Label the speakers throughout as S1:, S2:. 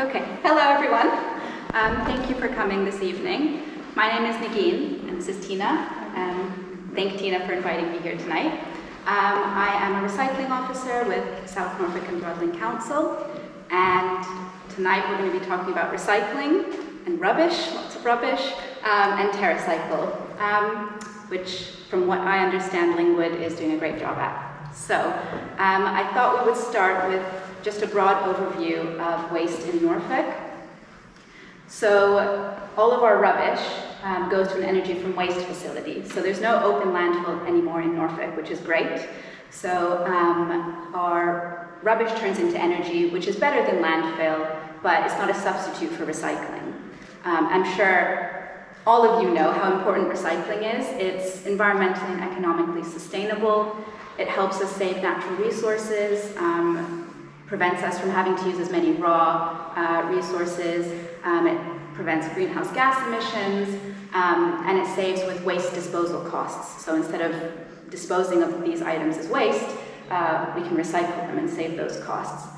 S1: Okay, hello everyone. Thank you for coming this evening. My name is Naegeen, and this is Tina. Thank Tina for inviting me here tonight. I am a recycling officer with South Norfolk and Broadland Council, and tonight we're going to be talking about recycling and rubbish, lots of rubbish, and Terracycle, which from what I understand Lingwood is doing a great job at. So I thought we would start with just a broad overview of waste in Norfolk. So all of our rubbish goes to an energy from waste facility. So there's no open landfill anymore in Norfolk, which is great. So our rubbish turns into energy, which is better than landfill, but it's not a substitute for recycling. I'm sure all of you know how important recycling is. It's environmentally and economically sustainable. It helps us save natural resources, prevents us from having to use as many raw resources. It prevents greenhouse gas emissions, and it saves with waste disposal costs. So instead of disposing of these items as waste, we can recycle them and save those costs.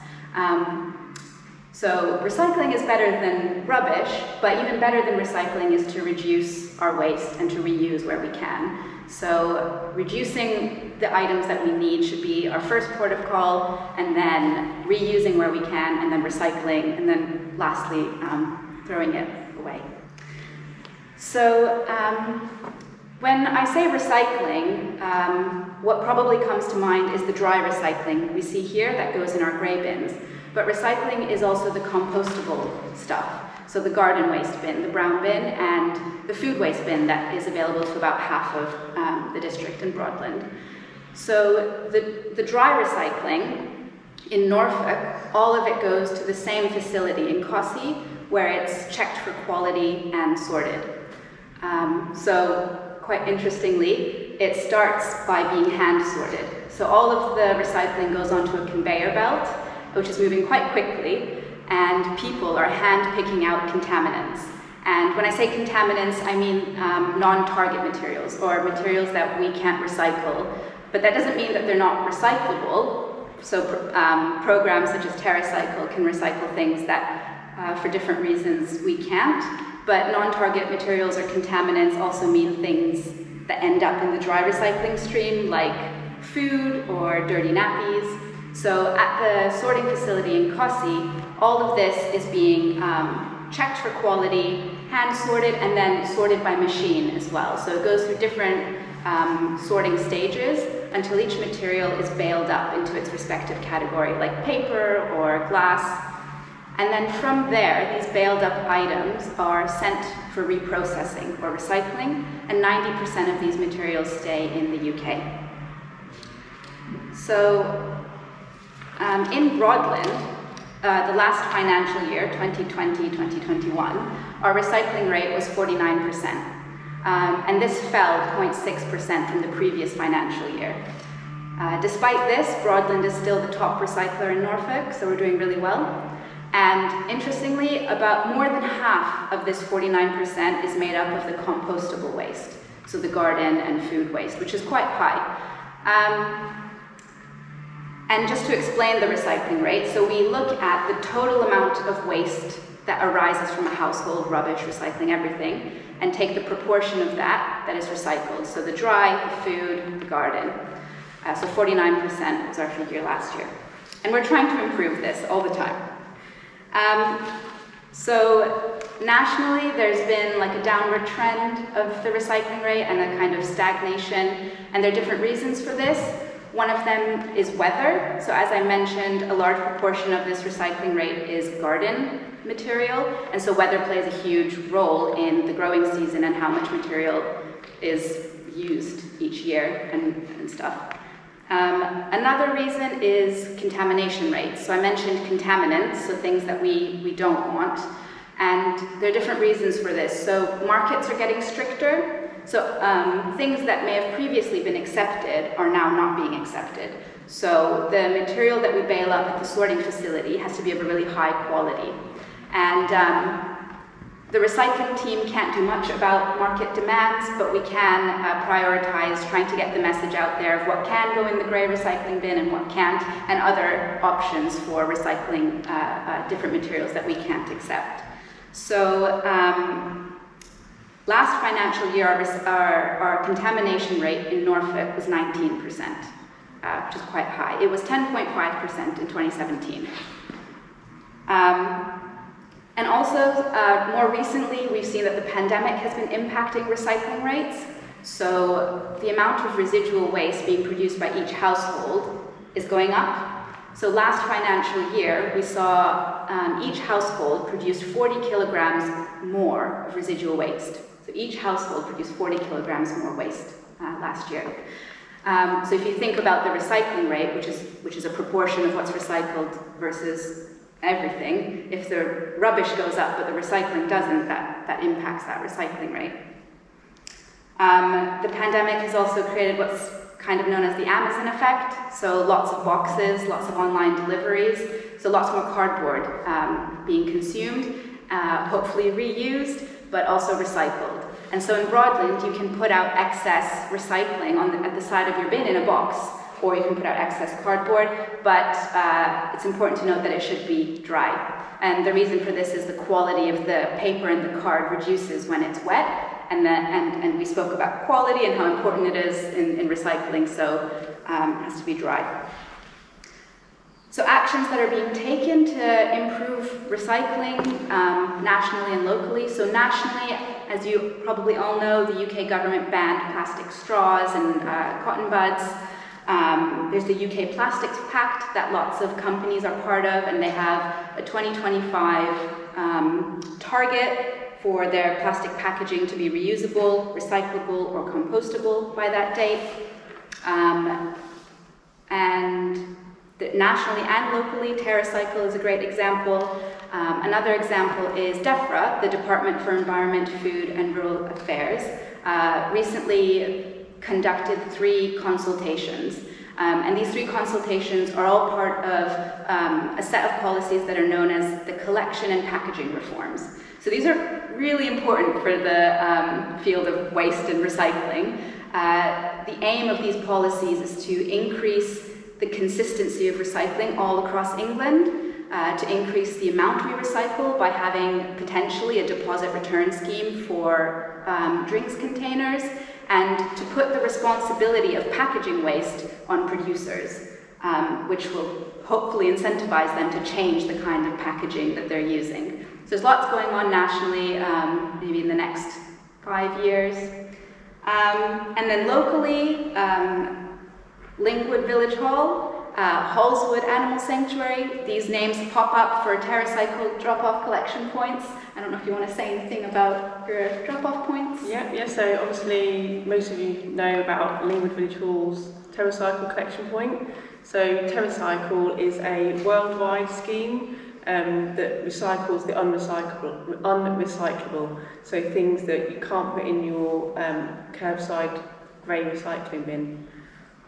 S1: So recycling is better than rubbish, but even better than recycling is to reduce our waste and to reuse where we can. So reducing the items that we need should be our first port of call, and then reusing where we can, and then recycling, and then lastly, throwing it away. So when I say recycling, what probably comes to mind is the dry recycling we see here that goes in our grey bins. But recycling is also the compostable stuff. So the garden waste bin, the brown bin, and the food waste bin that is available to about half of the district in Broadland. So the dry recycling in Norfolk, all of it goes to the same facility in Cossey, where it's checked for quality and sorted. So quite interestingly, it starts by being hand sorted. So all of the recycling goes onto a conveyor belt, which is moving quite quickly, and people are hand-picking out contaminants. And when I say contaminants, I mean non-target materials, or materials that we can't recycle. But that doesn't mean that they're not recyclable. So programs such as Terracycle can recycle things that, for different reasons, we can't. But non-target materials or contaminants also mean things that end up in the dry recycling stream, like food or dirty nappies. So at the sorting facility in Cossey, all of this is being checked for quality, hand sorted, and then sorted by machine as well. So it goes through different sorting stages until each material is baled up into its respective category, like paper or glass. And then from there, these baled up items are sent for reprocessing or recycling, and 90% of these materials stay in the UK. So in Broadland, the last financial year, 2020-2021, our recycling rate was 49%. And this fell 0.6% from the previous financial year. Despite this, Broadland is still the top recycler in Norfolk, so we're doing really well. And interestingly, about more than half of this 49% is made up of the compostable waste, so the garden and food waste, which is quite high. And just to explain the recycling rate, so we look at the total amount of waste that arises from a household, rubbish, recycling, everything, and take the proportion of that is recycled. So the dry, the food, the garden. So 49% was our figure last year. And we're trying to improve this all the time. So nationally, there's been like a downward trend of the recycling rate and a kind of stagnation, and there are different reasons for this. One of them is weather. So as I mentioned, a large proportion of this recycling rate is garden material, and so weather plays a huge role in the growing season and how much material is used each year and stuff. Another reason is contamination rates. So I mentioned contaminants, so things that we don't want, and there are different reasons for this. So markets are getting stricter. So things that may have previously been accepted are now not being accepted. So the material that we bale up at the sorting facility has to be of a really high quality. And The recycling team can't do much about market demands, but we can prioritize trying to get the message out there of what can go in the grey recycling bin and what can't, and other options for recycling different materials that we can't accept. So last financial year, our contamination rate in Norfolk was 19%, which is quite high. It was 10.5% in 2017. And also, more recently, we've seen that the pandemic has been impacting recycling rates. So the amount of residual waste being produced by each household is going up. So last financial year, we saw each household produce 40 kilograms more of residual waste. So each household produced 40 kilograms more waste last year. So if you think about the recycling rate, which is a proportion of what's recycled versus everything, if the rubbish goes up but the recycling doesn't, that impacts that recycling rate. The pandemic has also created what's kind of known as the Amazon effect, so lots of boxes, lots of online deliveries, so lots more cardboard being consumed, hopefully reused, but also recycled. And so in Broadland, you can put out excess recycling at the side of your bin in a box, or you can put out excess cardboard, but it's important to note that it should be dry. And the reason for this is the quality of the paper and the card reduces when it's wet, and we spoke about quality and how important it is in recycling, so it has to be dry. So actions that are being taken to improve recycling nationally and locally. So nationally, as you probably all know, the UK government banned plastic straws and cotton buds. There's the UK Plastics Pact that lots of companies are part of, and they have a 2025 target for their plastic packaging to be reusable, recyclable, or compostable by that date. And nationally and locally, Terracycle is a great example. Another example is DEFRA, the Department for Environment, Food and Rural Affairs, recently conducted 3 consultations. And these 3 consultations are all part of a set of policies that are known as the collection and packaging reforms. So these are really important for the field of waste and recycling. The aim of these policies is to increase the consistency of recycling all across England, to increase the amount we recycle by having potentially a deposit return scheme for drinks containers, and to put the responsibility of packaging waste on producers, which will hopefully incentivize them to change the kind of packaging that they're using. So there's lots going on nationally, maybe in the next 5 years. And then locally, Lingwood Village Hall, Hallswood Animal Sanctuary. These names pop up for Terracycle drop-off collection points. I don't know if you want to say anything about your drop-off points.
S2: Yeah, so obviously most of you know about Lingwood Village Hall's Terracycle collection point. So Terracycle is a worldwide scheme that recycles the unrecyclable, so things that you can't put in your curbside grey recycling bin.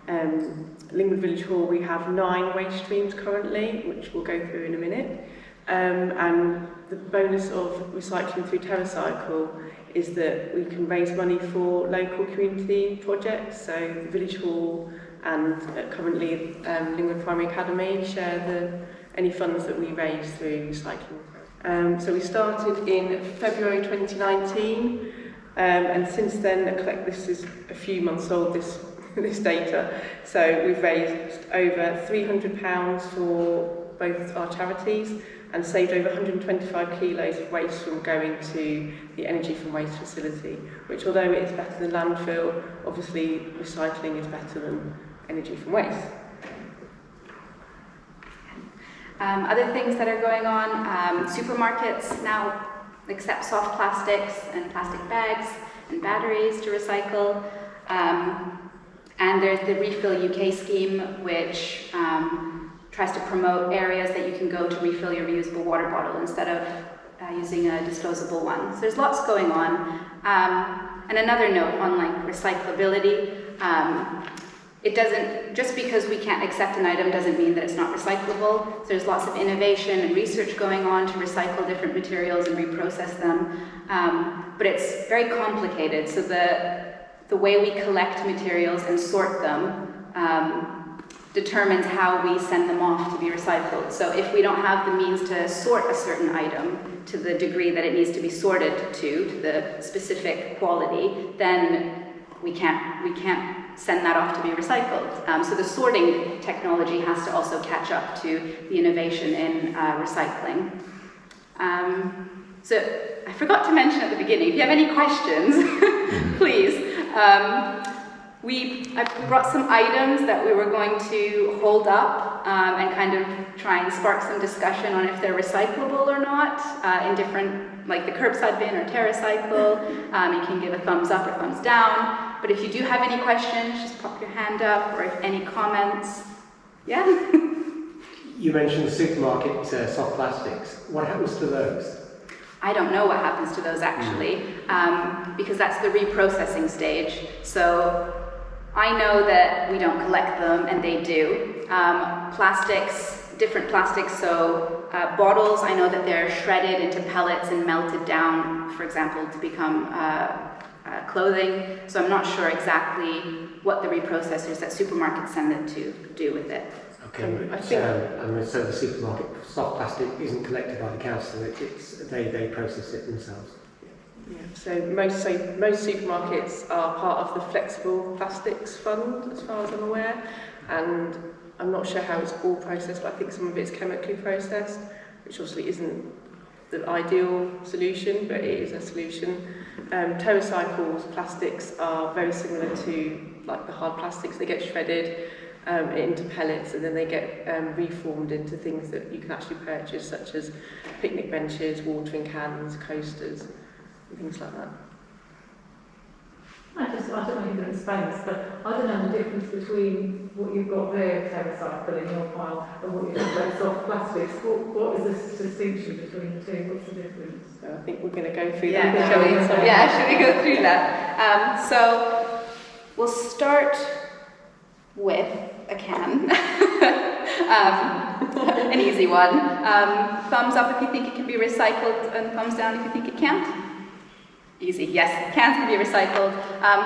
S2: Lingwood Village Hall, we have 9 waste streams currently, which we'll go through in a minute. And the bonus of recycling through Terracycle is that we can raise money for local community projects. So the Village Hall and currently Lingwood Primary Academy share any funds that we raise through recycling. So we started in February 2019, and since then, this is a few months old, this data. So we've raised over £300 for both our charities and saved over 125 kilos of waste from going to the Energy from Waste facility, which, although it is better than landfill, obviously recycling is better than energy from waste.
S1: Other things that are going on, supermarkets now accept soft plastics and plastic bags and batteries to recycle. And there's the Refill UK scheme, which tries to promote areas that you can go to refill your reusable water bottle instead of using a disposable one. So there's lots going on. And another note on recyclability. it doesn't, just because we can't accept an item doesn't mean that it's not recyclable. So there's lots of innovation and research going on to recycle different materials and reprocess them. But it's very complicated. So the way we collect materials and sort them determines how we send them off to be recycled. So if we don't have the means to sort a certain item to the degree that it needs to be sorted to the specific quality, then we can't send that off to be recycled. So the sorting technology has to also catch up to the innovation in recycling. So I forgot to mention at the beginning, if you have any questions, please. I brought some items that we were going to hold up and kind of try and spark some discussion on if they're recyclable or not in different, like the curbside bin or Terracycle. You can give a thumbs up or thumbs down. But if you do have any questions, just pop your hand up, or if any comments. Yeah?
S3: You mentioned supermarket soft plastics. What happens to those?
S1: I don't know what happens to those actually, because that's the reprocessing stage. So I know that we don't collect them, and they do. Plastics, different plastics, so bottles, I know that they're shredded into pellets and melted down, for example, to become clothing. So I'm not sure exactly what the reprocessors that supermarkets send it to do with it.
S3: Okay, so the supermarket soft plastic isn't collected by the council, they process it themselves.
S2: Yeah, so most supermarkets are part of the Flexible Plastics Fund, as far as I'm aware, and I'm not sure how it's all processed, but I think some of it's chemically processed, which obviously isn't the ideal solution, but it is a solution. Terracycle's plastics are very similar to like the hard plastics. They get shredded into pellets, and then they get reformed into things that you can actually purchase, such as picnic benches, watering cans, coasters, and things like that.
S4: I don't know if you can explain this, but I don't know the difference between what you've got there, Terracycle, in your pile, and what you've got there, soft plastics. What is the distinction between the two? What's the difference?
S2: So I think we're going to go through
S1: that.
S2: that.
S1: Shall we go through that? So we'll start with a can. An easy one. Thumbs up if you think it can be recycled, and thumbs down if you think it can't. Easy, yes, cans can be recycled.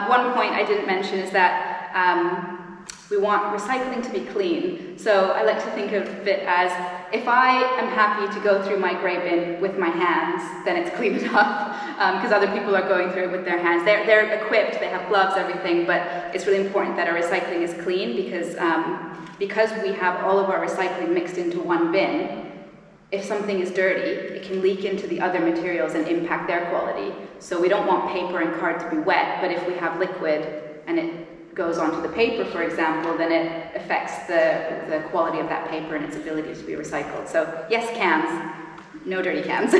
S1: One point I didn't mention is that we want recycling to be clean. So I like to think of it as, if I am happy to go through my grey bin with my hands, then it's clean enough, because other people are going through it with their hands. They're equipped, they have gloves, everything, but it's really important that our recycling is clean, because we have all of our recycling mixed into one bin. If something is dirty, it can leak into the other materials and impact their quality. So we don't want paper and card to be wet, but if we have liquid and it goes onto the paper, for example, then it affects the quality of that paper and its ability to be recycled. So yes, cans, no dirty cans.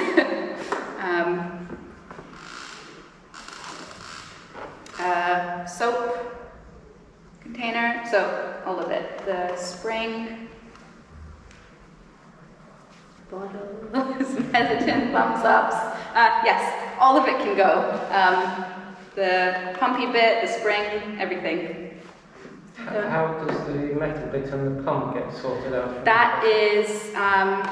S1: Soap container, so all of it. The spring bottle, some hesitant thumbs ups. Yes, all of it can go. The pumpy bit, the spring, everything.
S5: How does the metal bit and the pump get sorted out?
S1: That is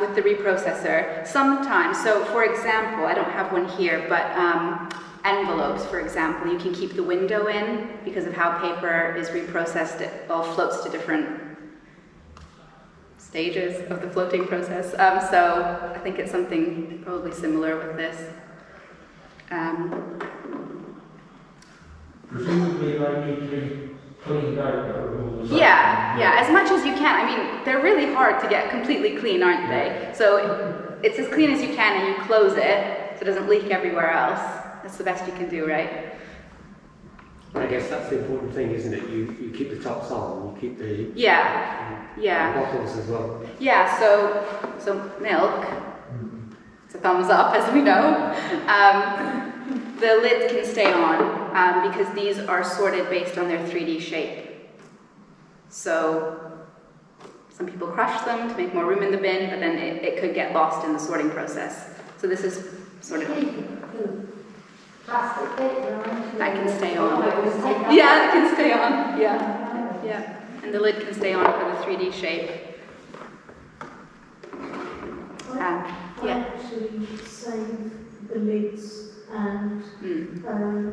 S1: with the reprocessor. Sometimes, so for example, I don't have one here, but envelopes, for example, you can keep the window in because of how paper is reprocessed. It all floats to different stages of the floating process. So I think it's something probably similar with this.
S6: Presumably they need to be cleaned out.
S1: Yeah, as much as you can. I mean, they're really hard to get completely clean, aren't they? So it's as clean as you can, and you close it so it doesn't leak everywhere else. That's the best you can do, right?
S3: I guess that's the important thing, isn't it? You keep the tops on, you keep the bottles as well.
S1: Yeah, so milk, it's a thumbs up, as we know. The lids can stay on because these are sorted based on their 3D shape. So some people crush them to make more room in the bin, but then it could get lost in the sorting process. So this is sort of...
S4: Plastic bit, right?
S1: That can stay on. Yeah, that can stay on, yeah. Yeah, and the lid can stay on for the 3D shape.
S7: I actually save the lids and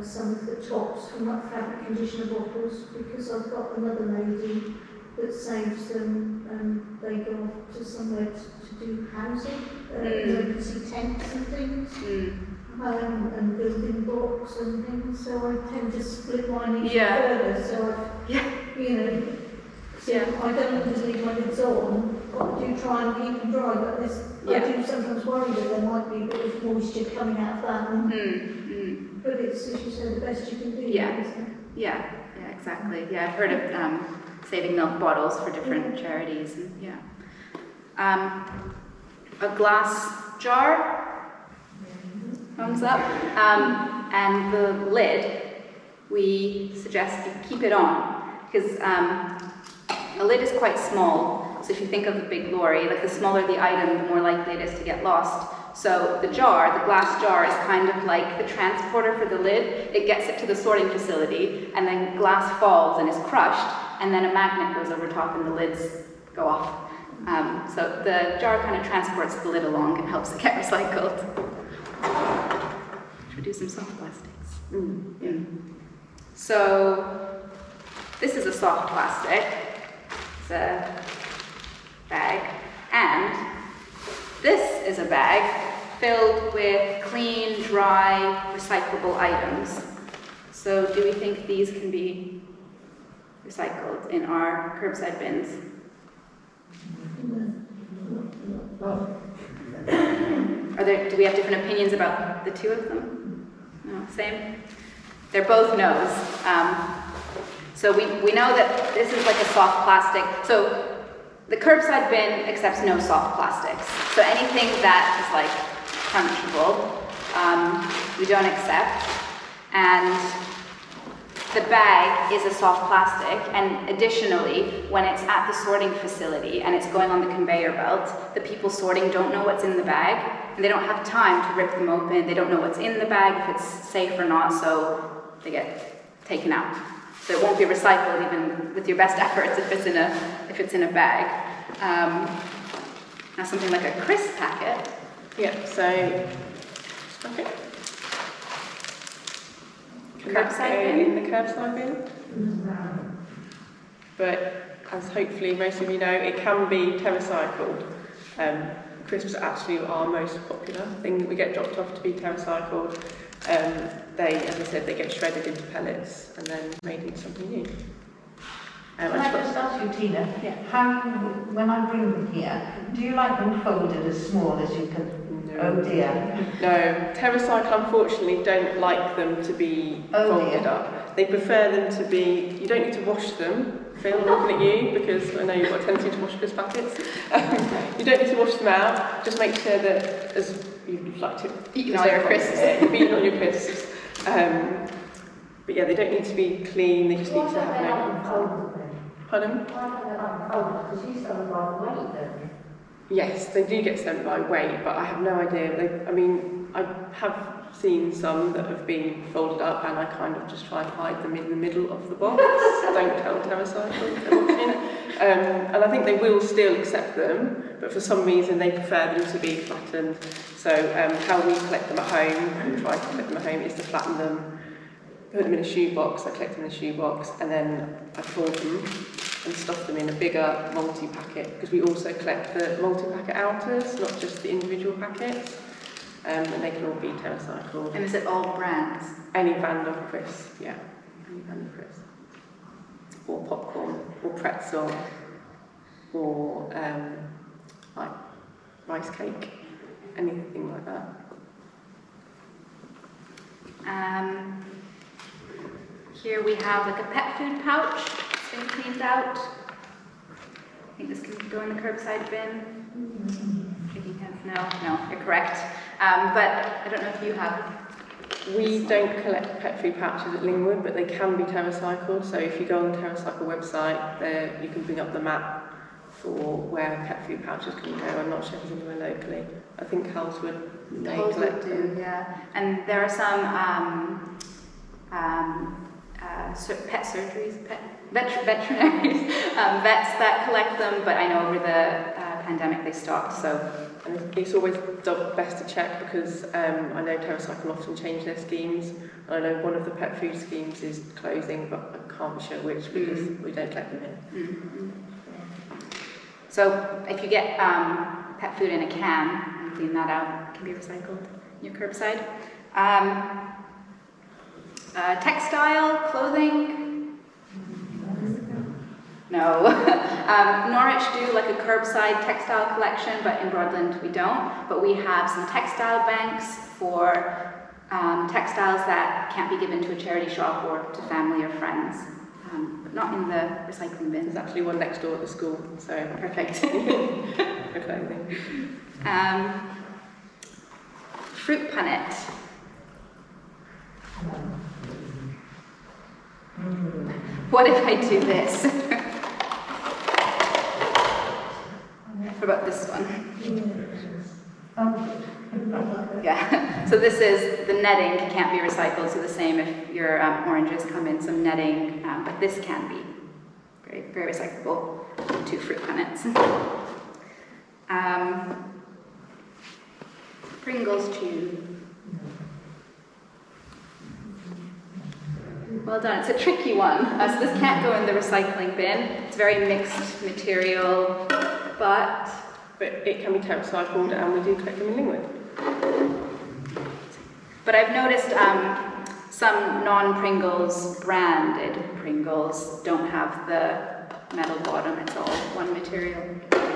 S7: some of the tops from like fabric conditioner bottles because I've got another lady that saves them and they go off to somewhere to do housing, emergency tents and things, and building blocks and things. So I tend to split mine even further. So I don't always leave my lids on, but I do try and keep them dry. But I do sometimes worry that there might be a bit of moisture coming out of that. But it's, as you said, the best you can do.
S1: Yeah, exactly. Yeah, I've heard of saving milk bottles for different charities. And, a glass jar, thumbs up, and the lid, we suggest you keep it on because a lid is quite small. So if you think of a big lorry, like the smaller the item, the more likely it is to get lost. So the glass jar is kind of like the transporter for the lid. It gets it to the sorting facility, and then glass falls and is crushed, and then a magnet goes over top and the lids go off. So the jar kind of transports the lid along and helps it get recycled. Should we do some soft plastics? So this is a soft plastic. It's a bag, and this is a bag filled with clean, dry, recyclable items. So do we think these can be recycled in our curbside bins? Do we have different opinions about the two of them? No, same? They're both no's. So we know that this is like a soft plastic. So the curbside bin accepts no soft plastics. So anything that is like crunchable, we don't accept. And the bag is a soft plastic, and additionally, when it's at the sorting facility and it's going on the conveyor belt, the people sorting don't know what's in the bag, and they don't have time to rip them open. They don't know what's in the bag, if it's safe or not, so they get taken out. So it won't be recycled even with your best efforts if it's in a bag. Now something like a crisp packet.
S2: Curbside bin? In the curbside bin. But as hopefully most of you know, it can be Terracycled. Crisps are actually our most popular thing that we get dropped off to be Terracycled. They, as I said, they get shredded into pellets and then made into something new.
S8: Can I just ask you, Tina, when I bring them here, do you like them folded as small as you can? Oh dear.
S2: No, Terracycle unfortunately don't like them to be folded up. They prefer them to be, you don't need to wash them. Phil, I'm looking at you because I know you've got a tendency to wash crisp packets. You don't need to wash them out, just make sure that as you'd like to
S1: eat all your crisps.
S2: You've eaten all your crisps. But yeah, they don't need to be clean, they just need to have no... Pardon?
S8: Because you sell them by weight, don't you?
S2: Yes, they do get sent by weight, but I have no idea. I have seen some that have been folded up, and I kind of just try and hide them in the middle of the box. Don't tell Terracycle they're watching. And I think they will still accept them, but for some reason they prefer them to be flattened. So how we collect them at home, and try to collect them at home, is to flatten them, put them in a shoebox. I collect them in a shoebox, and then I fold them and stuff them in a bigger multi-packet, because we also collect the multi-packet outers, not just the individual packets, and they can all be Terracycled.
S1: And is it all brands?
S2: Any brand of crisp, yeah. Any brand of crisp. Or popcorn, or pretzel, or like rice cake, anything like that.
S1: Here we have like a pet food pouch. It's been cleaned out. I think this can go in the curbside bin. Shaking hands. No, you're correct. But I don't know if you have.
S2: We don't collect pet food pouches at Lingwood, but they can be Terracycled. So if you go on the Terracycle website, there you can bring up the map for where pet food pouches can go. I'm not sure if there's anywhere locally. I think Halswood may collect them.
S1: Yeah. And there are some pet surgeries, veterinaries, vets that collect them, but I know over the pandemic they stopped, so.
S2: And it's always best to check because I know Terracycle often change their schemes. I know one of the pet food schemes is closing, but I can't be sure which because we don't let them in.
S1: So if you get pet food in a can and clean that out, it can be recycled in your curbside. Textile, clothing. No. Norwich do like a curbside textile collection, but in Broadland we don't. But we have some textile banks for textiles that can't be given to a charity shop or to family or friends, but not in the recycling bin.
S2: There's actually one next door at the school, so
S1: perfect.
S2: for clothing.
S1: Fruit punnet. What if I do this? What about this one? Yeah, so this is, the netting can't be recycled, so the same if your oranges come in some netting, but this can be very, very recyclable. 2 fruit punnets. Pringles tube. Well done. It's a tricky one. So this can't go in the recycling bin. It's very mixed material, but
S2: it can be Terracycled, and we do collect them in Lingwood.
S1: But I've noticed some non-Pringles branded Pringles don't have the metal bottom. It's all one material.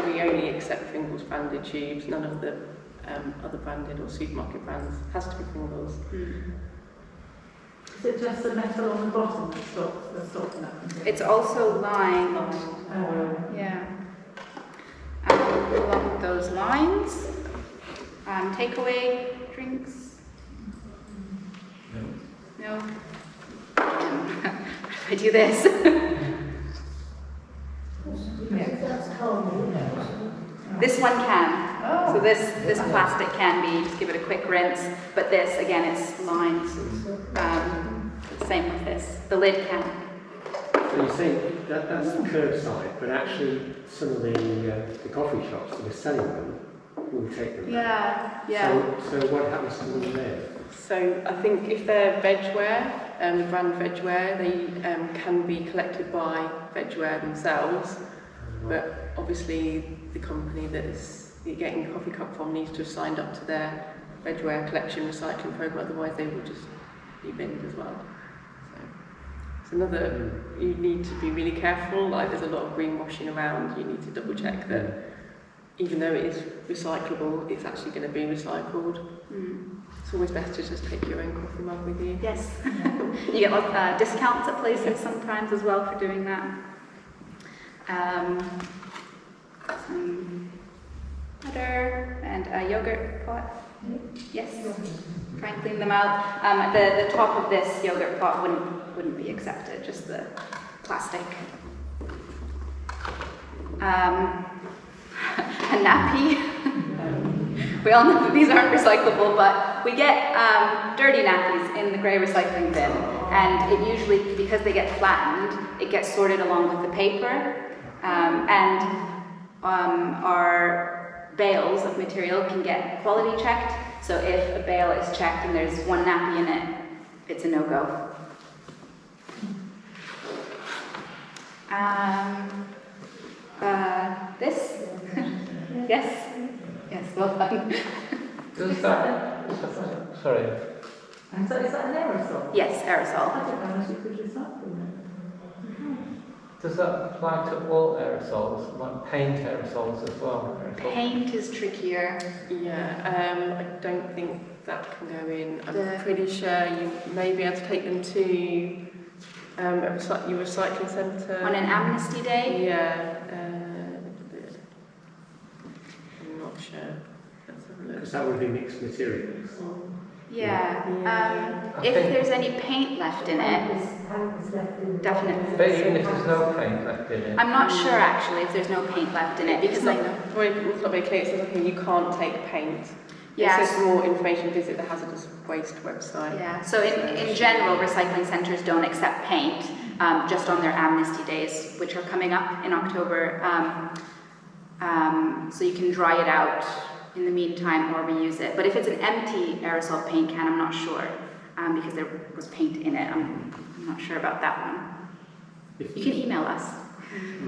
S2: We only accept Pringles branded tubes. None of the other branded or supermarket brands has to be Pringles.
S4: Is it just the metal on the bottom that's stopping that?
S1: It's also lined. Yeah. Along those lines. Takeaway drinks? No? If I do this? This one can. So this plastic can be, just give it a quick rinse, but this, again, it's lined. Same with this. The lid can.
S3: So you say that's the curbside, but actually some of the coffee shops that are selling them will take them back.
S1: Yeah.
S3: So what happens to them there?
S2: So I think if they're vegware, the brand vegware, they can be collected by vegware themselves, but obviously the company that you're getting the coffee cup from needs to have signed up to their vegware collection recycling program, otherwise they will just be binned as well. So it's another, you need to be really careful, like there's a lot of greenwashing around, you need to double check that even though it is recyclable, it's actually going to be recycled. It's always best to just take your own coffee mug with you.
S1: Yes. You get like discounts at places sometimes as well for doing that. Some butter and a yogurt pot. Yes. Try and clean them out. The top of this yogurt pot wouldn't be accepted, just the plastic. A nappy. We all know that these aren't recyclable, but we get dirty nappies in the grey recycling bin, and it usually, because they get flattened, it gets sorted along with the paper, and our bales of material can get quality checked, so if a bale is checked and there's one nappy in it, it's a no-go. This? Yes? Yes, well done.
S5: Does that... Sorry.
S4: And so is that an aerosol?
S1: Yes, aerosol.
S4: I didn't know you could recycle them.
S5: Does that apply to all aerosols, like paint aerosols as well?
S1: Paint is trickier.
S2: Yeah, I don't think that can go in. I'm pretty sure you may be able to take them to your recycling centre.
S1: On an amnesty day?
S2: Yeah. I'm not sure. Let's have a look.
S3: Because that would be mixed materials.
S1: Yeah. If there's any paint left in it, definitely.
S5: But even if there's no paint left in it?
S1: I'm not sure actually if there's no paint left in it because
S2: it's not very clear. It says okay, you can't take paint.
S1: Yeah.
S2: It says for more information, visit the hazardous waste website.
S1: Yeah. So in general, recycling centres don't accept paint, just on their amnesty days, which are coming up in October. So you can dry it out in the meantime or reuse it. But if it's an empty aerosol paint can, I'm not sure, because there was paint in it. I'm not sure about that one. You can email us.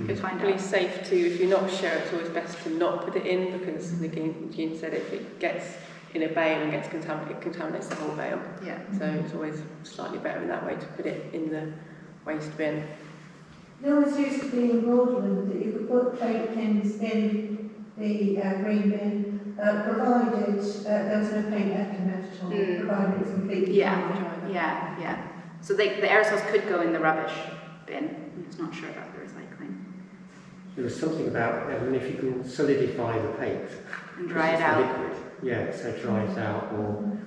S2: It's probably safe to, if you're not sure, it's always best to not put it in, because Naegeen said if it gets in a bale and gets contaminated, it contaminates the whole bale.
S1: Yeah.
S2: So it's always slightly better in that way to put it in the waste bin.
S7: There always used to be in Broadland that you could put paint cans in the green bin, provided there was no paint left in it at all, provided it's completely dry.
S1: Yeah. So the aerosols could go in the rubbish bin. I'm just not sure about the recycling.
S3: There was something about, I mean, if you can solidify the paint
S1: And dry it out.
S3: Liquid, yeah, so dry it out, or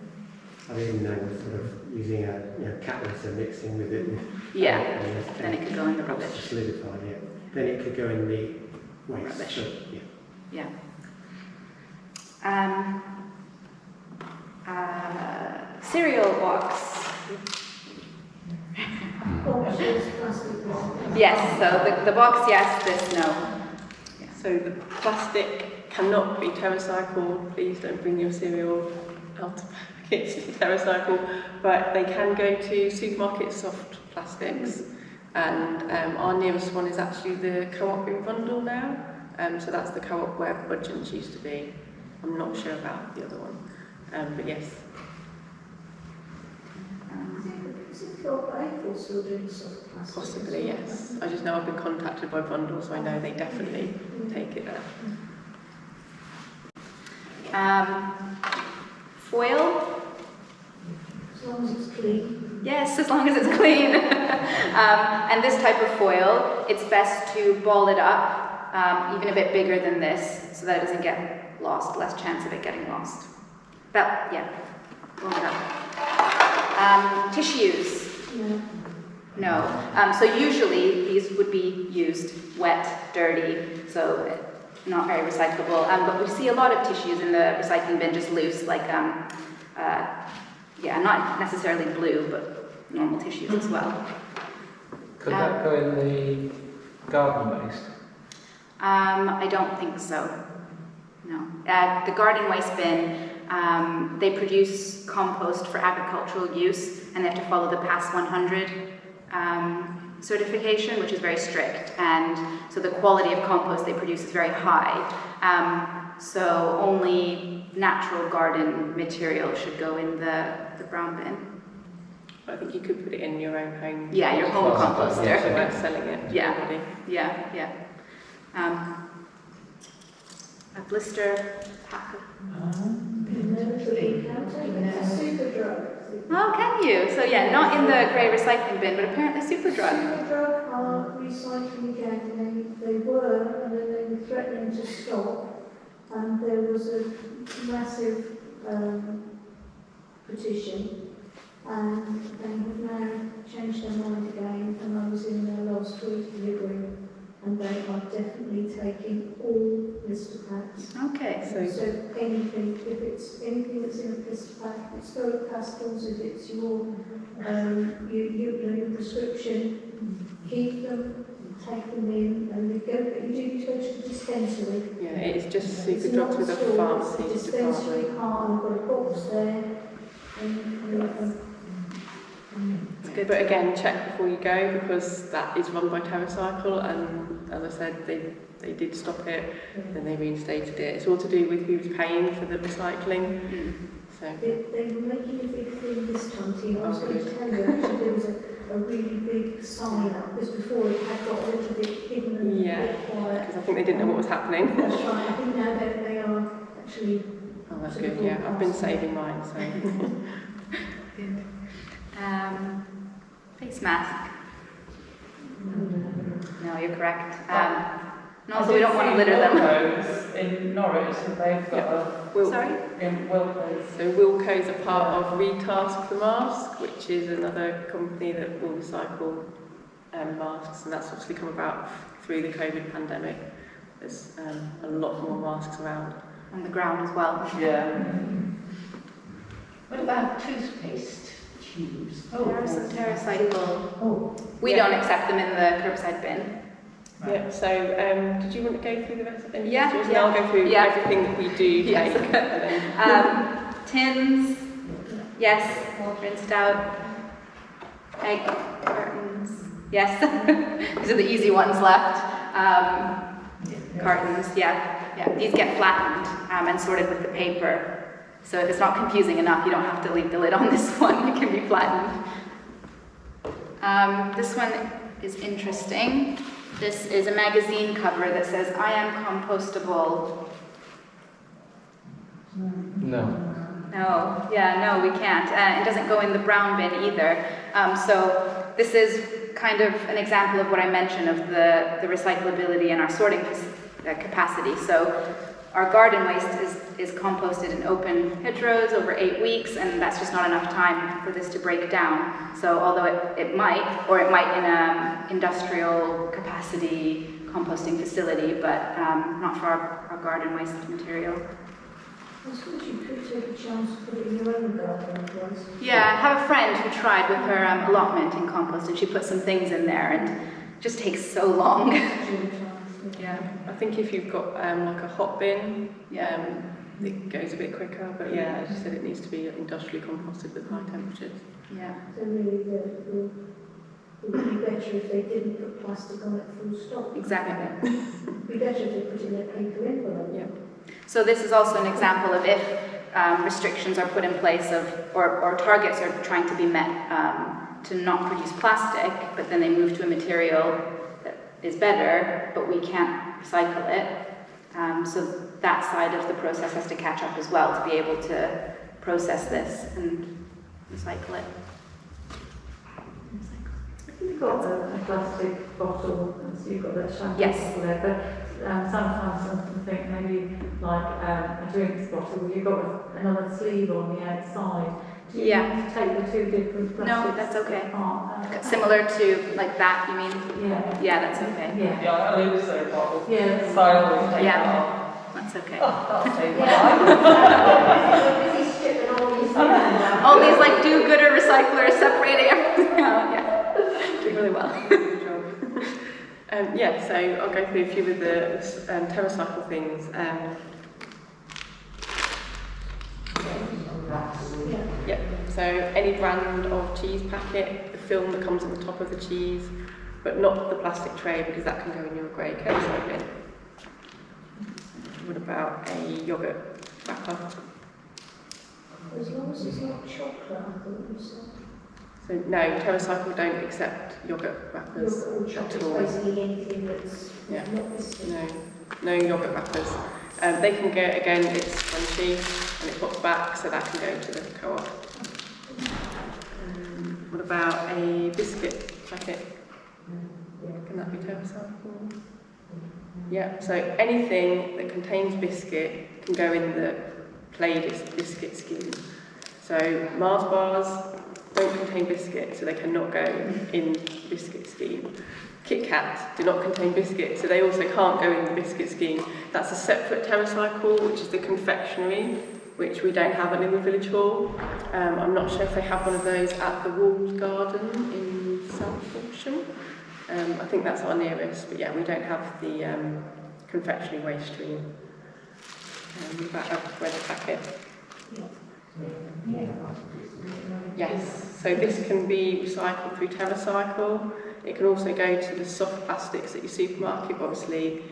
S3: I didn't know, sort of using a catalyst and mixing with it.
S1: Yeah, then it could go in the rubbish.
S3: To solidify it. Then it could go in the waste.
S1: Rubbish.
S3: So,
S1: Yeah. Cereal box.
S7: Boxes, plastic boxes.
S1: Yes, so the box, yes, this, no.
S2: So the plastic cannot be Terracycle. Please don't bring your cereal out of packets to Terracycle, but they can go to supermarket soft plastics. And our nearest one is actually the Co-op in Bundle now. So that's the Co-op where Budgeons used to be. I'm not sure about the other one, but yes.
S7: Is it Phil April still doing soft plastic?
S2: Possibly, yes. I just know I've been contacted by Bundle, so I know they definitely take it there.
S1: Foil?
S7: As long as it's clean.
S1: Yes, as long as it's clean. And this type of foil, it's best to ball it up, even a bit bigger than this, so that it doesn't get lost, less chance of it getting lost. Ball it up. Tissues? No. So usually these would be used wet, dirty, so not very recyclable. But we see a lot of tissues in the recycling bin just loose, like, not necessarily blue, but normal tissues as well.
S5: Could that go in the garden waste?
S1: I don't think so. No. The garden waste bin, they produce compost for agricultural use, and they have to follow the PAS 100 certification, which is very strict, and so the quality of compost they produce is very high. So only natural garden material should go in the brown bin.
S2: I think you could put it in your own home.
S1: Yeah, your home composter.
S2: So we're selling it to everybody.
S1: Yeah. A blister pack.
S7: Super drug.
S1: Oh, can you? So yeah, not in the grey recycling bin, but apparently super drug.
S7: Super drug are recycling again. They were, and then they were threatening to stop. And there was a massive petition, and they have now changed their mind again. And I was in there last week delivering, and they are definitely taking all blister packs.
S1: Okay.
S7: So anything, if it's anything that's in a blister pack, it's spheric pastels, if it's your prescription, keep them, take them in, and you do go to the dispensary.
S2: Yeah, it's just
S7: It's
S2: super drugs
S7: not
S2: with a
S7: stored,
S2: pharmacy
S7: it's a dispensary
S2: department.
S7: card, I've got a box there, and
S2: But again, check before you go, because that is run by Terracycle, and as I said, they did stop it, and they reinstated it. It's all to do with who's paying for the recycling. So
S7: They were making a big thing this time, Tina. I was going to tell you, actually, there was a really big sign up, because before it had got a little bit hidden and a bit quiet.
S2: because I think they didn't know what was happening.
S7: That's right, I think now they are actually...
S2: Oh, that's good, yeah. I've been saving mine, so...
S1: Good. Face mask. No, you're correct. And also, we don't want to litter them.
S5: In Norwich, so they've got
S1: Sorry?
S5: in Wilco's.
S2: So Wilco's are part of Retask the Mask, which is another company that will recycle masks, and that's obviously come about through the COVID pandemic. There's a lot more masks around.
S1: On the ground as well.
S5: Yeah.
S8: What about toothpaste choose?
S1: There are some Terracycle.
S8: Oh,
S1: We don't accept them in the curbside bin.
S2: Yeah, so did you want to go through the rest of them?
S1: Yeah,
S2: And
S1: yeah.
S2: I'll go through
S1: Yeah.
S2: everything that we do take.
S1: Yes.
S2: And then-
S1: Tins, yes, rinsed out. Egg cartons, yes. These are the easy ones left. Cartons, yeah. These get flattened and sorted with the paper. So if it's not confusing enough, you don't have to leave the lid on this one. It can be flattened. This one is interesting. This is a magazine cover that says, "I am compostable."
S5: No.
S1: No, we can't. It doesn't go in the brown bin either. So this is kind of an example of what I mentioned of the recyclability and our sorting capacity. So our garden waste is composted in open hedgerows over 8 weeks, and that's just not enough time for this to break down. So although it might in an industrial capacity composting facility, but not for our garden waste material.
S7: I suppose you could take a chance to put it in your own garden otherwise.
S1: Yeah, I have a friend who tried with her allotment in compost, and she put some things in there, and it just takes so long. Yeah.
S2: I think if you've got like a hot bin, it goes a bit quicker. But yeah, as you said, it needs to be industrially composted with high temperatures.
S1: Yeah.
S7: So really, it would be better if they didn't put plastic on it full stop.
S1: Exactly.
S7: It would be better if they put in a paper envelope.
S2: Yeah.
S1: So this is also an example of if restrictions are put in place or targets are trying to be met to not produce plastic, but then they move to a material that is better, but we can't recycle it. So that side of the process has to catch up as well to be able to process this and recycle it.
S4: You've got a plastic bottle, and so you've got that shampoo
S1: Yes.
S4: bottle there, but sometimes I think maybe like a drinks bottle where you've got another sleeve on the outside. Do you need to take the two different plastics?
S1: No, that's okay.
S4: apart?
S1: Similar to like that, you mean?
S4: Yeah.
S1: Yeah, that's okay.
S4: Yeah.
S5: Yeah, I lose those bottles.
S4: Yeah.
S5: So we take
S1: Yeah.
S5: it off.
S1: That's okay.
S5: Oh, that'll save my
S7: Yeah.
S5: life.
S7: Busy stripping all these things.
S1: All these like do-gooder recyclers separating everything out. Yeah, doing really well.
S2: Good job. Yeah, so I'll go through a few of the Terracycle things. Yeah, so any brand of cheese packet, the film that comes on the top of the cheese, but not the plastic tray because that can go in your grey curbside bin. What about a yoghurt wrapper?
S7: As long as it's not chocolate, I thought you said.
S2: So no, Terracycle don't accept yoghurt wrappers
S7: Yoghurt or
S2: at
S7: chocolate,
S2: all.
S7: basically anything that's
S2: Yeah.
S7: not biscuit.
S2: No yoghurt wrappers. They can go, again, it's crunchy and it pops back, so that can go to the co-op. What about a biscuit packet? Can that be Terracycle? Yeah, so anything that contains biscuit can go in the play biscuit scheme. So Mars bars don't contain biscuit, so they cannot go in the biscuit scheme. Kit Kats do not contain biscuit, so they also can't go in the biscuit scheme. That's a separate Terracycle, which is the confectionery, which we don't have at Lingwood Village Hall. I'm not sure if they have one of those at the Walled Garden in South Horsham. I think that's our nearest, but yeah, we don't have the confectionery waste stream. About a bread packet. Yes, so this can be recycled through Terracycle. It can also go to the soft plastics at your supermarket. Obviously,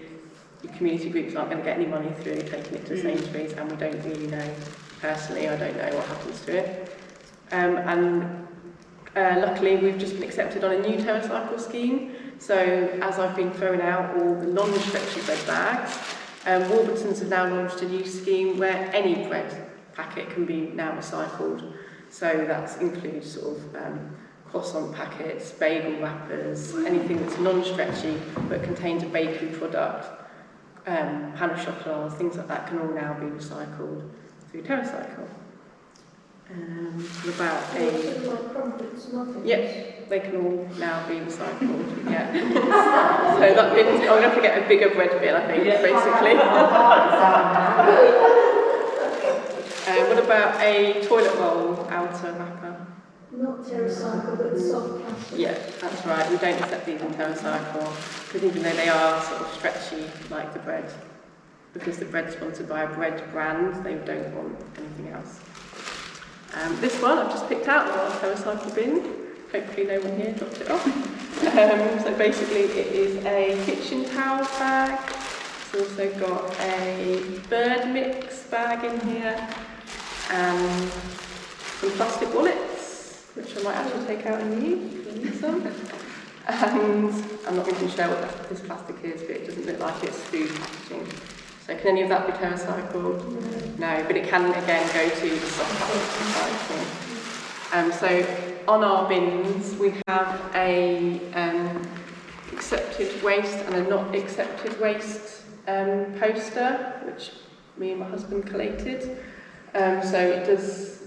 S2: your community groups aren't going to get any money through taking it to Sainsbury's, and we don't really know, personally, I don't know what happens to it. Luckily, we've just been accepted on a new Terracycle scheme. So, as I've been throwing out all the non-stretchy bread bags, Warburtons have now launched a new scheme where any bread packet can be now recycled. So that includes sort of croissant packets, bagel wrappers, anything that's non-stretchy but contains a bakery product, pan au chocolat, things like that can all now be recycled through Terracycle. What about Yep, they can all now be recycled. Yeah. So that bin, I'm going to have to get a bigger bread bin, I think, basically. What about a toilet roll outer wrapper?
S7: Not Terracycle, but soft plastic.
S2: Yeah, that's right. We don't accept these in Terracycle, because even though they are sort of stretchy like the bread, because the bread's sponsored by a bread brand, they don't want anything else. This one I've just picked out of our Terracycle bin. Hopefully no one here dropped it off. So basically it is a kitchen towel bag. It's also got a bird mix bag in here, and some plastic wallets, which I might actually take out and use if I need some. And I'm not going to show what this plastic is, but it doesn't look like it's food packaging. So can any of that be Terracycled? No, but it can again go to the soft plastic recycling. So on our bins we have a accepted waste and a not accepted waste poster, which me and my husband collated. So it does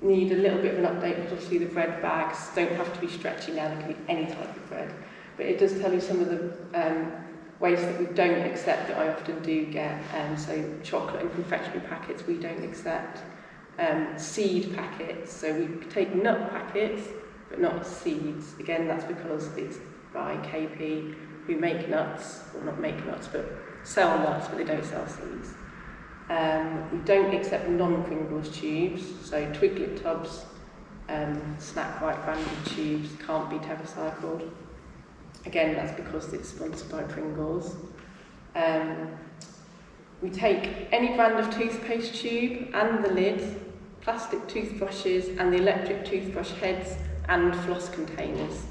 S2: need a little bit of an update, because obviously the bread bags don't have to be stretchy now, they can be any type of bread. But it does tell you some of the waste that we don't accept that I often do get. So chocolate and confectionery packets we don't accept. Seed packets, so we take nut packets but not seeds. Again, that's because it's by KP, who make nuts, or not make nuts, but sell nuts, but they don't sell seeds. We don't accept non-Pringles tubes, so Twiglet tubs, snack bite branded tubes can't be Terracycled. Again, that's because it's sponsored by Pringles. We take any brand of toothpaste tube and the lid, plastic toothbrushes and the electric toothbrush heads and floss containers,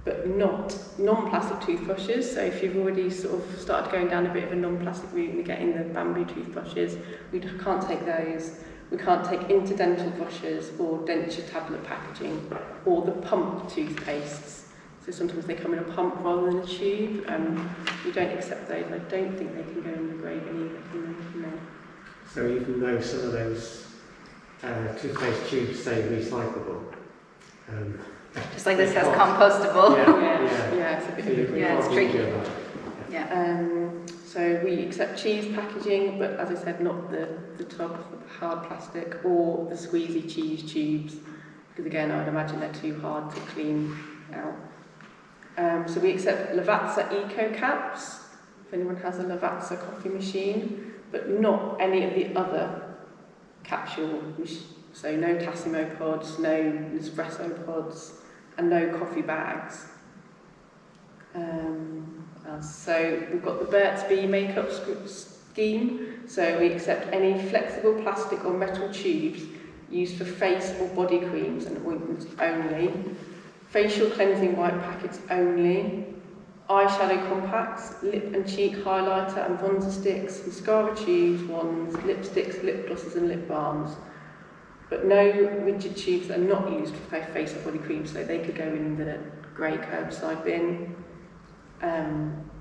S2: but not non-plastic toothbrushes. So if you've already sort of started going down a bit of a non-plastic route and getting the bamboo toothbrushes, we can't take those. We can't take interdental brushes or denture tablet packaging, or the pump toothpastes. So sometimes they come in a pump rather than a tube. We don't accept those. I don't think they can go in the grey bin either, can they? No.
S3: So even though some of those toothpaste tubes say recyclable,
S1: Just like this says compostable.
S2: Yeah, it's a bit of a
S1: it's tricky. Yeah.
S2: So we accept cheese packaging, but as I said, not the tub, the hard plastic, or the squeezy cheese tubes, because again, I would imagine they're too hard to clean out. So we accept Lavazza Eco Caps, if anyone has a Lavazza coffee machine, but not any of the other capsule machines. So no Tassimo pods, no Nespresso pods, and no coffee bags. So we've got the Burt's Bee makeup scheme. So we accept any flexible plastic or metal tubes used for face or body creams and ointments only. Facial cleansing white packets only. Eyeshadow compacts, lip and cheek highlighter and bronzer sticks, mascara tubes, wands, lipsticks, lip glosses and lip balms. But no rigid tubes that are not used for face or body cream, so they could go in the grey curbside bin.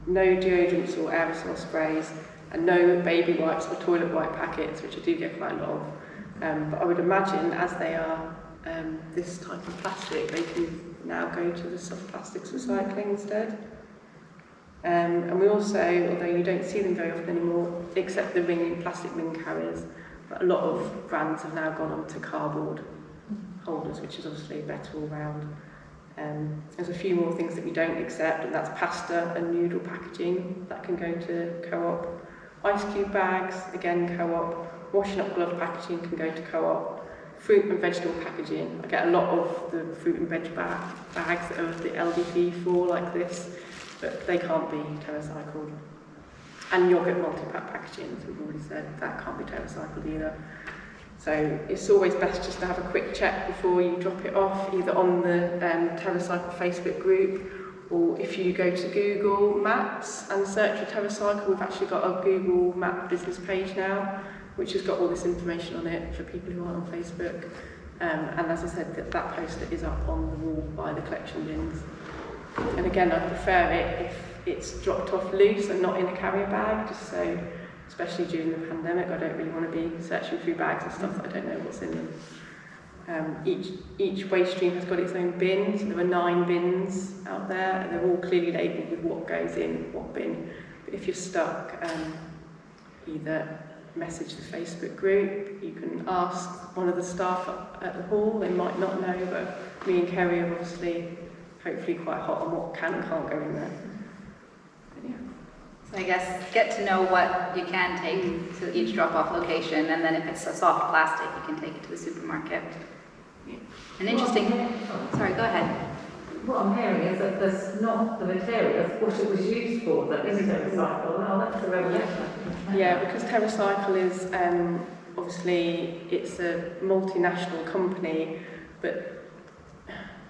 S2: No deodorants or aerosol sprays, and no baby wipes or toilet wipe packets, which I do get quite a lot of. But I would imagine, as they are this type of plastic, they can now go to the soft plastics recycling instead. And we also, although you don't see them very often anymore, accept the plastic ring carriers. But a lot of brands have now gone on to cardboard holders, which is obviously better all round. There's a few more things that we don't accept, and that's pasta and noodle packaging. That can go to Co-op. Ice cube bags, again Co-op. Washing up glove packaging can go to Co-op. Fruit and vegetable packaging. I get a lot of the fruit and veg bags that are the LDP4 like this, but they can't be Terracycled. And yoghurt multi-pack packaging, as we've already said, that can't be Terracycled either. So it's always best just to have a quick check before you drop it off, either on the Terracycle Facebook group, or if you go to Google Maps and search for Terracycle, we've actually got a Google Map business page now, which has got all this information on it for people who aren't on Facebook. And as I said, that poster is up on the wall by the collection bins. And again, I prefer it if it's dropped off loose and not in a carrier bag, just so, especially during the pandemic, I don't really want to be searching through bags and stuff that I don't know what's in them. Each waste stream has got its own bin, so there are 9 bins out there, and they're all clearly labelled with what goes in what bin. But if you're stuck, either message the Facebook group. You can ask one of the staff at the hall. They might not know, but me and Kerry are obviously hopefully quite hot on what can and can't go in there. But yeah.
S1: So I guess get to know what you can take to each drop-off location, and then if it's a soft plastic, you can take it to the supermarket.
S2: Yeah.
S1: An interesting... Sorry, go ahead.
S4: What I'm hearing is that there's not the materials, what it was used for, that is Terracycle. Oh, that's a revelation.
S2: Yeah, because Terracycle is obviously it's a multinational company, but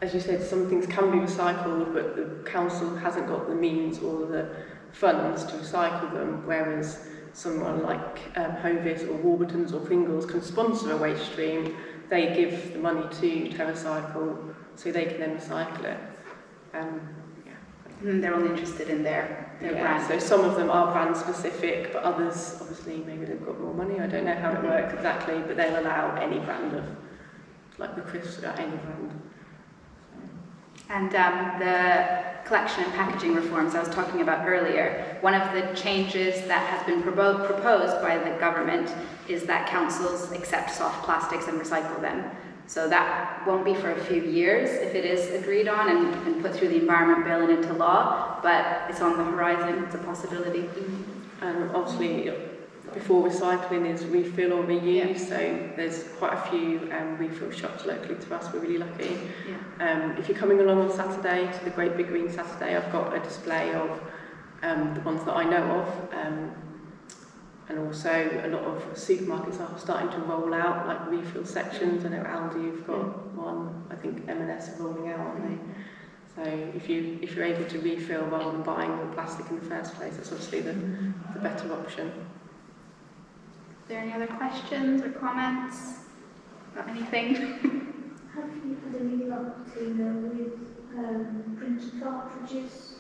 S2: as you said, some things can be recycled, but the council hasn't got the means or the funds to recycle them, whereas someone like Hovis or Warburton's or Pringles can sponsor a waste stream. They give the money to Terracycle so they can then recycle it.
S1: They're all interested in their brand.
S2: So some of them are brand specific, but others, obviously, maybe they've got more money. I don't know how it works exactly, but they'll allow any brand of, like the crisps, any brand.
S1: And the collection and packaging reforms I was talking about earlier, one of the changes that has been proposed by the government is that councils accept soft plastics and recycle them. So that won't be for a few years if it is agreed on and put through the Environment Bill and into law, but it's on the horizon, it's a possibility.
S2: And obviously, before recycling is refill or reuse, so there's quite a few refill shops locally to us. We're really lucky. If you're coming along on Saturday to the Great Big Green Saturday, I've got a display of the ones that I know of, and also a lot of supermarkets are starting to roll out like refill sections. I know Aldi, you've got one. I think M&S are rolling out, aren't they? So if you're able to refill rather than buying the plastic in the first place, that's obviously the better option.
S1: Are there any other questions or comments about anything?
S7: Have you had any luck, Tina, with printer cartridges?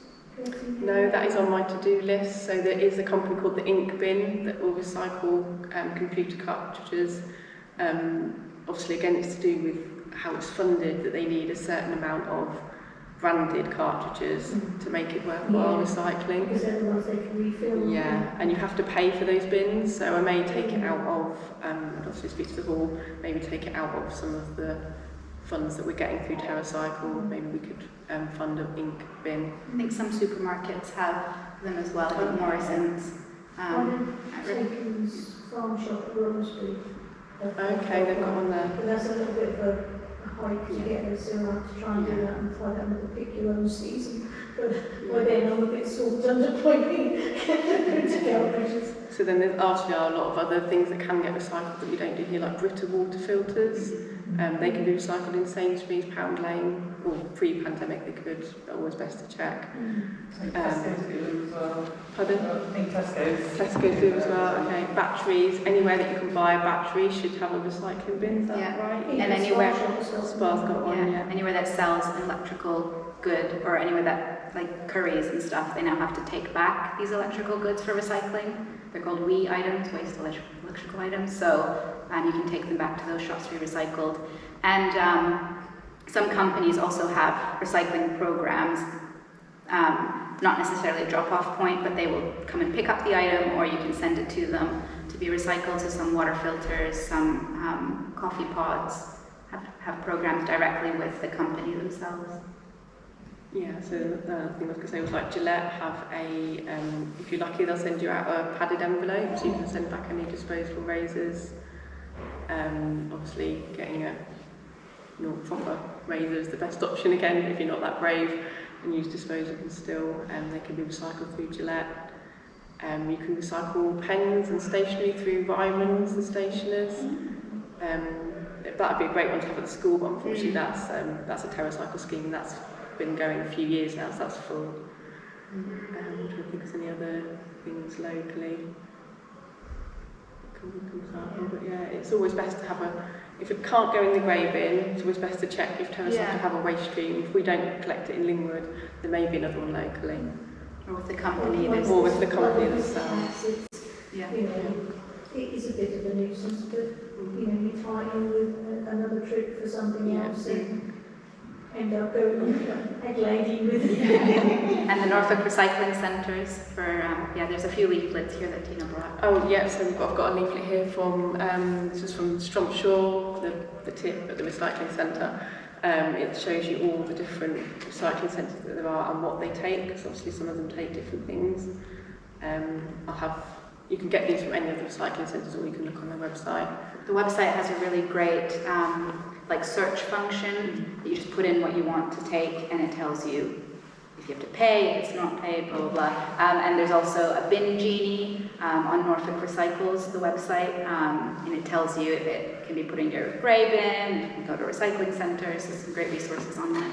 S2: No, that is on my to-do list. So there is a company called the Ink Bin that will recycle computer cartridges. Obviously, again, it's to do with how it's funded, that they need a certain amount of branded cartridges to make it worthwhile recycling.
S7: Because otherwise they can refill.
S2: Yeah, and you have to pay for those bins. So I may take it out of, I'd obviously speak to the hall, maybe take it out of some of the funds that we're getting through Terracycle. Maybe we could fund an ink bin.
S1: I think some supermarkets have them as well, I think Morrison's.
S7: Taken's farm shop at Romsbury.
S2: Okay, they've got one there.
S7: But that's a little bit of a hike to get there, so I'll have to try and do that and find out another pick your own season. But by then I'm a bit sort of under pointing cartridges.
S2: So then there's actually a lot of other things that can get recycled that we don't do here, like Brita water filters. They can be recycled in Sainsbury's, Pound Lane, or pre-pandemic they could, but always best to check.
S5: Tesco's do as well.
S2: Pardon?
S5: I think
S2: Tesco's do as well, okay. Batteries, anywhere that you can buy a battery should have a recycling bin, is that right?
S1: And anywhere,
S2: Spar's got one,
S1: anywhere that sells an electrical good, or anywhere that, like curries and stuff, they now have to take back these electrical goods for recycling. They're called WE items, waste electrical items, so you can take them back to those shops to be recycled. And some companies also have recycling programs, not necessarily a drop-off point, but they will come and pick up the item, or you can send it to them to be recycled. So some water filters, some coffee pods have programs directly with the company themselves.
S2: Yeah, so the other thing I was going to say was like Gillette have a, if you're lucky, they'll send you out a padded envelope so you can send back any disposable razors. Obviously, getting a proper razor is the best option again if you're not that brave, and use disposables still. They can be recycled through Gillette. You can recycle pens and stationery through Ryman's, the stationers. That would be a great one to have at the school, but unfortunately that's a Terracycle scheme that's been going a few years now, so that's full. I don't think there's any other things locally. But yeah, it's always best to have if it can't go in the grey bin, it's always best to check if Terracycle have a waste stream. If we don't collect it in Lingwood, there may be another one locally.
S1: Or with the company.
S2: Or with the company themselves.
S7: Yeah. You know, it is a bit of a nuisance, but you know, you tie in with another trip for something else. end up going on egg lady with
S1: And the Norfolk recycling centres for, yeah, there's a few leaflets here that Tina brought.
S2: Oh yeah, so I've got a leaflet here from, this is from Strumpshaw, the tip at the recycling centre. It shows you all the different recycling centres that there are and what they take, because obviously some of them take different things. You can get these from any of the recycling centres, or you can look on their website.
S1: The website has a really great like search function that you just put in what you want to take and it tells you if you have to pay, if it's not paid, blah, blah, blah. And there's also a bin genie on Norfolk Recycles, the website, and it tells you if it can be put in your grey bin, you can go to recycling centres, there's some great resources on there.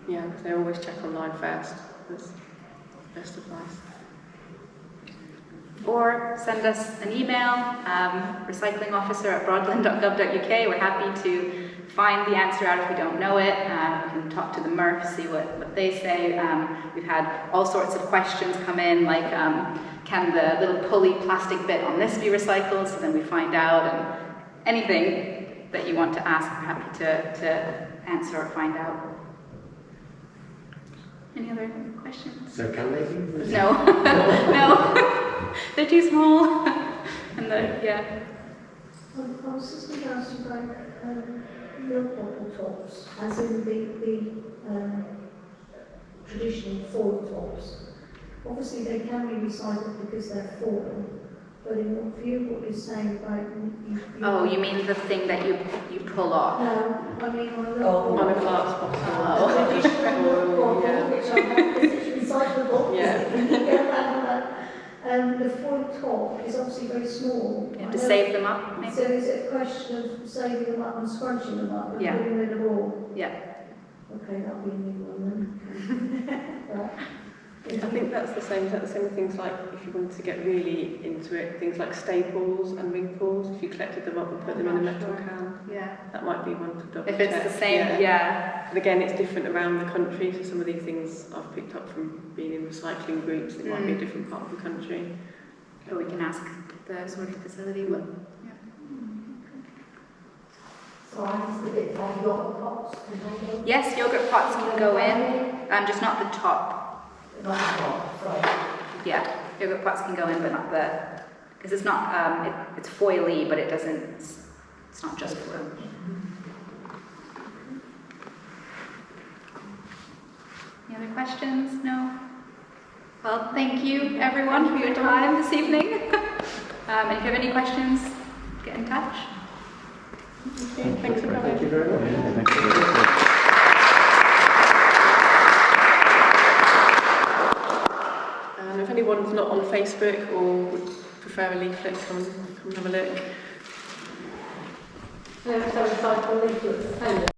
S2: Yeah, they always check online first. That's best advice.
S1: Or send us an email, recyclingofficer@broadland.gov.uk. We're happy to find the answer out if we don't know it. We can talk to the MRF, see what they say. We've had all sorts of questions come in, like can the little pulley plastic bit on this be recycled? So then we find out, and anything that you want to ask, we're happy to answer or find out. Any other questions?
S3: So can they be?
S1: No. No. They're too small. And yeah.
S7: I was just going to ask you about milk bottle tops, as in the traditional foil tops. Obviously they can be recycled because they're foil, but in your view, what you're saying about...
S1: Oh, you mean the thing that you pull off?
S7: No, I mean on a little...
S2: On a glass bottle.
S1: Oh.
S7: The traditional milk bottle,
S2: Yeah.
S7: which I have because it's recyclable.
S2: Yeah.
S7: The foil top is obviously very small.
S1: You have to save them up, maybe?
S7: So is it a question of saving them up and scrunching them up and
S1: Yeah.
S7: putting them in a ball?
S1: Yeah.
S7: Okay, that'll be a new one then. Right.
S2: I think that's the same. Is that the same with things like, if you wanted to get really into it, things like staples and ring pulls, if you collected them up and put them in a metal can,
S1: Yeah.
S2: that might be one to double
S1: If it's
S2: check.
S1: the same, yeah.
S2: And again, it's different around the country, so some of these things I've picked up from being in recycling groups, it might be a different part of the country.
S1: Or we can ask the sorting facility what. Yeah.
S7: So I asked a bit about yogurt pots. Can they go?
S1: Yes, yogurt pots can go in, just not the top.
S7: Not the top, sorry.
S1: Yeah, yogurt pots can go in, but not the, because it's not, it's foily, but it doesn't, it's not just foil. Any other questions? No? Well, thank you everyone for your time this evening. And if you have any questions, get in touch.
S2: Thanks for coming.
S3: Thank you very much.
S2: If anyone's not on Facebook or would prefer a leaflet, come and have a look.
S4: So recycle leaflets.